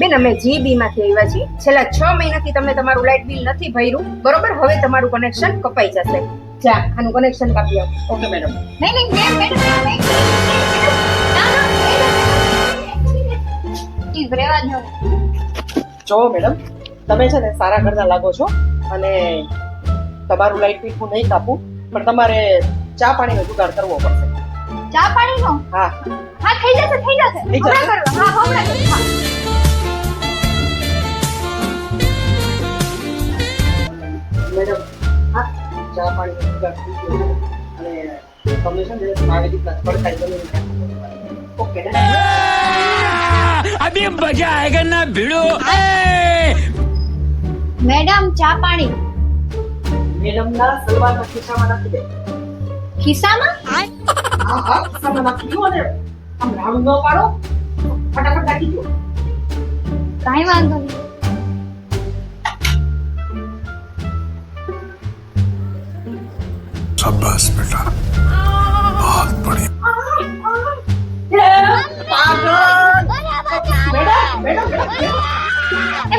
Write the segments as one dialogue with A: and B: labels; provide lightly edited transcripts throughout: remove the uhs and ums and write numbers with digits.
A: બેન અમે જીબી માંથી આવ્યા છીએ. છેલ્લા 6 મહિનાથી તમે તમારું લાઇટ બિલ નથી ભર્યું, બરોબર? હવે તમારું કનેક્શન કપાઈ જશે. જા, આનું કનેક્શન કાપી આવો.
B: Okay madam.
A: નહીં મેડમ
B: જો મેડમ, તમે છે ને સારા ઘરના લાગો છો અને તમારું લાઇટ બિલ હું નહીં કાપું, પણ તમારે ચા પાણીનો જુગાડ કરવો પડશે.
A: ચા પાણીનો?
B: હા
A: હા, થઈ જશે.
B: થઈ જશે?
A: હમણાં કરો. હા, હમણાં કરો. હા.
B: મેડમ, હા, ચા પાણીનો જુગાડ થઈ ગયો અને તમને છે ને આવી રીતના પડકારી બની. ઓકે ને?
C: अभी मजा आएगा ना भिड़ो।
A: મેડમ, ચા પાણી
B: મેડમના સલવારના ખિસ્સામાં નાખી દે.
A: ખિસ્સામાં?
B: હા હા, ખિસ્સામાં નાખી દો અને આમ રાઉન્ડ ન પાડો, ફટાફટ નાખી દો.
A: કાંઈ વાંધો નહીં.
D: शाबाश बेटा, बहुत बढ़िया।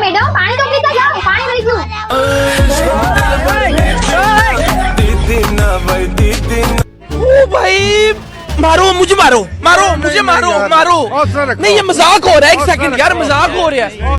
A: મેડમ, પાણી તો પીતા જાઓ. પાણી લઈ ગયું.
C: ओ भाई मारो मुझे, मारो मारो मुझे, मारो मारो। नहीं ये मजाक हो रहा है, एक सेकंड यार, मजाक हो रहा है।